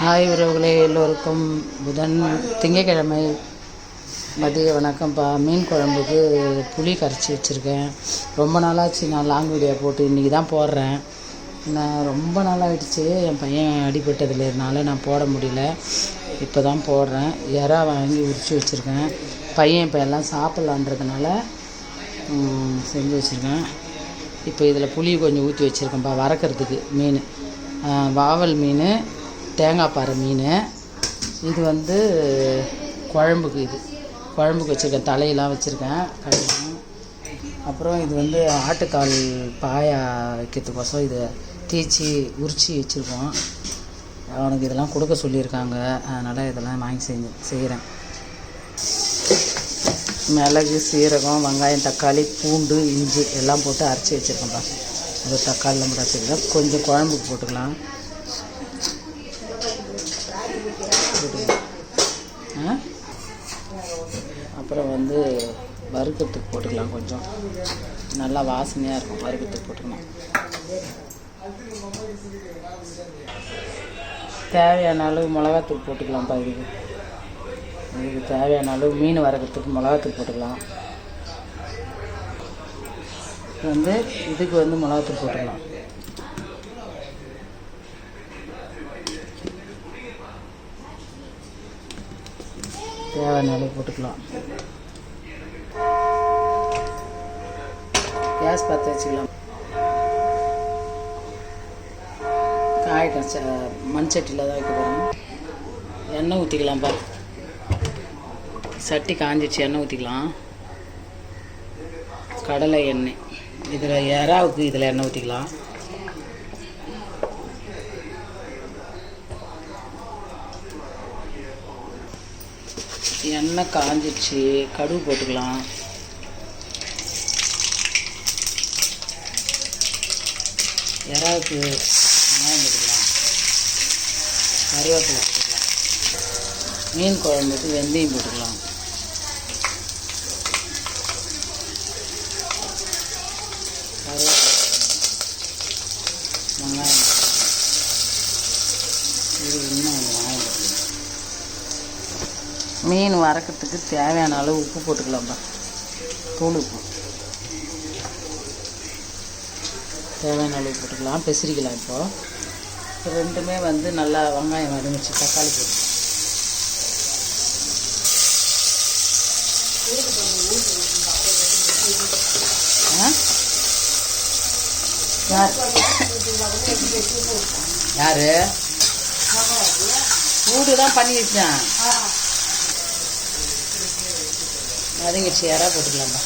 Hi உறவுகளே, எல்லோருக்கும் திங்கக்கிழமை மதிய வணக்கம்ப்பா. மீன் குழம்புக்கு புளி கரைச்சி வச்சுருக்கேன். ரொம்ப நாளாச்சு நான் லாங் வீடியோ போட்டு, இன்றைக்கி தான் போடுறேன். நான் ரொம்ப நாளாகிடுச்சு, என் பையன் அடிபட்டதுலேனால நான் போட முடியல. இப்போ தான் போடுறேன். இறா வாங்கி உரித்து வச்சுருக்கேன். பையன் இப்போ எல்லாம் சாப்பிட்லான்றதுனால செஞ்சு வச்சுருக்கேன். இப்போ இதில் புளி கொஞ்சம் ஊற்றி வச்சுருக்கேன்ப்பா வறுக்கிறதுக்கு. மீன் வாவல் மீன், தேங்காய் பாறை மீன். இது குழம்புக்கு, இது குழம்புக்கு வச்சுருக்கேன். தலையெல்லாம் வச்சுருக்கேன் கழுவி. அப்புறம் இது ஆட்டுக்கால் பாயா வைக்கிறதுக்கோசம் இதை தேய்ச்சி உரித்து வச்சுருக்கோம். அவனுக்கு இதெல்லாம் கொடுக்க சொல்லியிருக்காங்க, அதனால் இதெல்லாம் வாங்கி செய்கிறேன். மிளகு, சீரகம், வெங்காயம், தக்காளி, பூண்டு, இஞ்சி எல்லாம் போட்டு அரைச்சி வச்சுருக்கேன்ப்பா. அது தக்காளிலாம் போட்டு அரைச்சிக்கலாம். கொஞ்சம் குழம்புக்கு போட்டுக்கலாம். அப்புறம் வறுக்கிறதுக்கு போட்டுக்கலாம். கொஞ்சம் நல்லா வாசனையாக இருக்கும், வறுக்கிறதுக்கு போட்டுக்கலாம். தேவையான அளவு மிளகாத்தூள் போட்டுக்கலாம்ப்பா. இதுக்கு தேவையான அளவு மீன் வறுக்கிறதுக்கு மிளகாத்தூள் போட்டுக்கலாம். இதுக்கு மிளகாத்தூள் போட்டுக்கலாம். தேவையான அளவு போட்டுக்கலாம். கேஸ் பற்ற வச்சுக்கலாம். மண் சட்டியில் தான் வைக்க போகிறோம். எண்ணெய் ஊற்றிக்கலாம்ப்பா. சட்டி காஞ்சிடுச்சு, எண்ணெய் ஊற்றிக்கலாம். கடலை எண்ணெய், இதில் இறாவுக்கு இதில் எண்ணெய் ஊற்றிக்கலாம். எண்ணெய் காஞ்சிடுச்சு, கடுகு போட்டுக்கலாம். இறாவுக்கு வெங்காயம் போட்டுக்கலாம். கருவேப்பிலை போட்டுக்கலாம். மீன் குழம்புக்கு வெந்தயம் போட்டுக்கலாம். வெங்காயம் இன்னும் வெங்காயம் போட்டுக்கலாம். மீன் வறுக்கிறதுக்கு தேவையான அளவு உப்பு போட்டுக்கலாம்ப்பா. தூள் உப்பு தேவையான அளவு போட்டுக்கலாம். பெசரிக்கலாம். இப்போ ரெண்டுமே நல்லா வெங்காயம் வதங்கிச்சு. தக்காளி போட்டுக்கலாம். யாரு சூடு தான் பண்ணி வச்சேன். வதங்கிடுச்சு. யாரா போட்டுக்கலாம்ப்பா.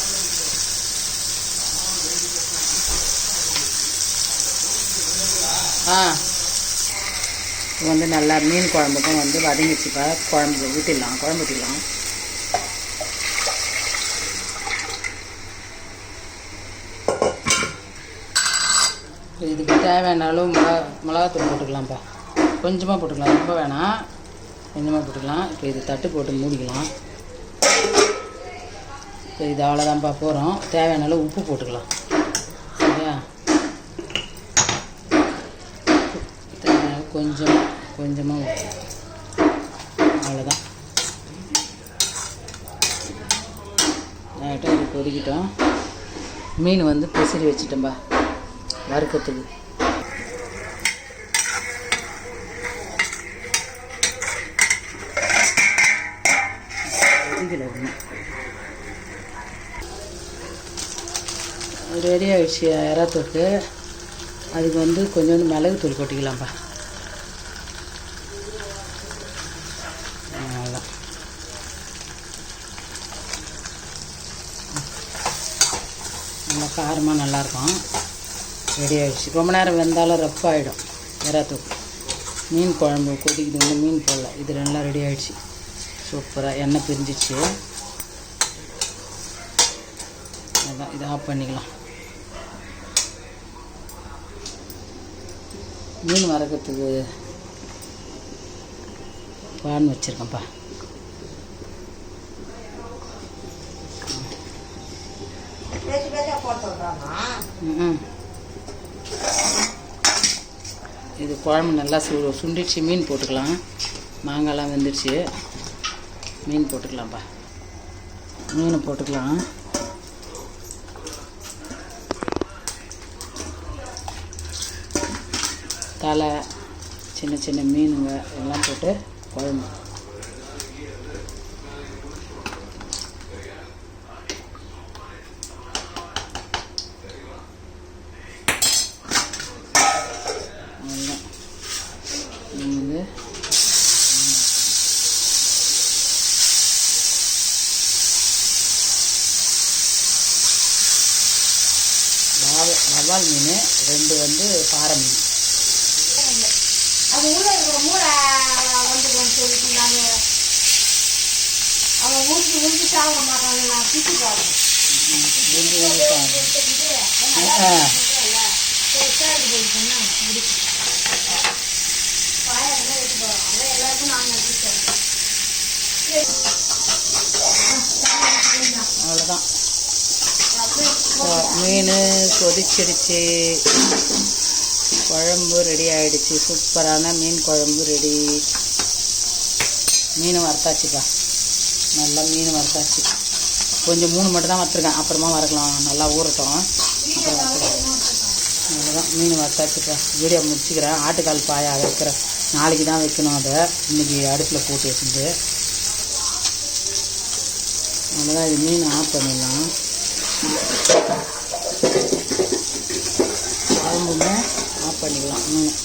நல்லா மீன் குழம்புக்கும் வதங்கிடுச்சுப்பா. குழம்பு ஊற்றிடலாம். குழம்பு ஊற்றிடலாம். இதுக்கு தேவையான அளவு மிளகாத்தூள் போட்டுக்கலாம்ப்பா. கொஞ்சமாக போட்டுக்கலாம், ரொம்ப வேணாம், கொஞ்சமாக போட்டுக்கலாம். இப்போ இது தட்டு போட்டு மூடிக்கலாம். இப்போ இது அவ்வளோதான்ப்பா போகிறோம். தேவையான அளவு உப்பு போட்டுக்கலாம். சரியா? கொஞ்சமாக உப்பு, அவ்வளோதான். லைட்டாக இது கொதிக்கிட்டோம். மீன் பெசரி வச்சுட்டேன்பா வறுக்கிறதுக்கு. ரெடி ஆகிடுச்சு இறாத்தூக்கு. அதுக்கு கொஞ்சோண்டு மிளகு தூள் கொட்டிக்கலாம்ப்பா. அவ்வளோதான். நல்லா காரமாக நல்லாயிருக்கும். ரெடி ஆகிடுச்சு. ரொம்ப நேரம் வெந்தாலும் ரஃப் ஆகிடும் இறாத்தூக்கு. மீன் குழம்பு கொதிக்குது. மீன் போடல. இது நல்லா ரெடி ஆகிடுச்சு. சூப்பராக எண்ணெய் பிரிஞ்சிச்சு. அதான் இதை ஆஃப் பண்ணிக்கலாம். மீன் வறுக்கிறதுக்கு பான் வச்சுருக்கேன்ப்பா. இது குழம்பு நல்லா சுண்டிடுச்சு. மீன் போட்டுக்கலாம். மாங்காய்லாம் வெந்துடுச்சு. மீன் போட்டுக்கலாம்ப்பா. மீன் போட்டுக்கலாம். தலை, சின்ன சின்ன மீனுங்க எல்லாம் போட்டு குழம்பு. வவ்வால் மீன் 2 வந்து பாறை மீன். அது உள்ள இருக்கிற மூளை வந்து சொல்லிட்டு நாங்கள் அவங்க ஊற்றி சாப்பிட மாட்டாங்க. நான் சுற்றி பார்க்கணும். அவ்வளோதான். மீன் கொதிச்சிடுச்சு. குழம்பு ரெடி ஆகிடுச்சு. சூப்பரான மீன் குழம்பு ரெடி. மீன் வறுத்தாச்சுப்பா. நல்லா மீன் வறுத்தாச்சு. கொஞ்சம் 3 மட்டும் தான் வறுத்துருக்கேன். அப்புறமா வறுக்கலாம். நல்லா ஊறட்டும். அப்புறம் வறுத்துக்கலாம். அவ்வளோதான். மீன் வறுத்தாச்சுப்பா. வீடியோ முடிச்சுக்கிறேன். ஆட்டுக்கால் பாயா வைக்கிறேன். நாளைக்கு தான் வைக்கணும். அதை இன்றைக்கி அடுப்பில் போட்டு வச்சுட்டு அவ்வளோதான். இது மீன் ஆஃப் பண்ணிடலாம். குழம்புமே ஆஃப் பண்ணிக்கலாம். மீன்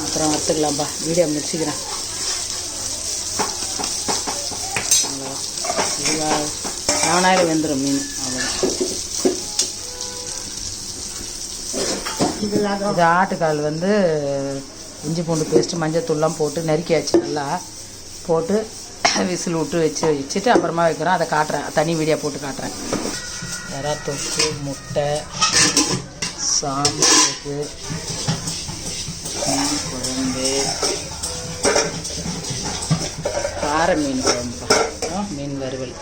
அப்புறம் வறுத்துக்கலாம்ப்பா. வீடியோ முடிச்சுக்கிறேன். அவ்வளோதான். இது 7 வெந்துடும் மீன். அவ்வளோதான். இது ஆட்டுக்கால் வந்து இஞ்சி பூண்டு பேஸ்ட்டு மஞ்சத்தூள்லாம் போட்டு நறுக்கியாச்சு. நல்லா போட்டு விசில் விட்டு வச்சுட்டு அப்புறமா வைக்கிறோம். அதை காட்டுறேன். தனி வீடியோ போட்டு காட்டுறேன். எறா தொக்கு, முட்டை, சாம்பாருக்கு, மீன் குழம்பு, கார மீன் குழம்பு, மீன் வறுவல்.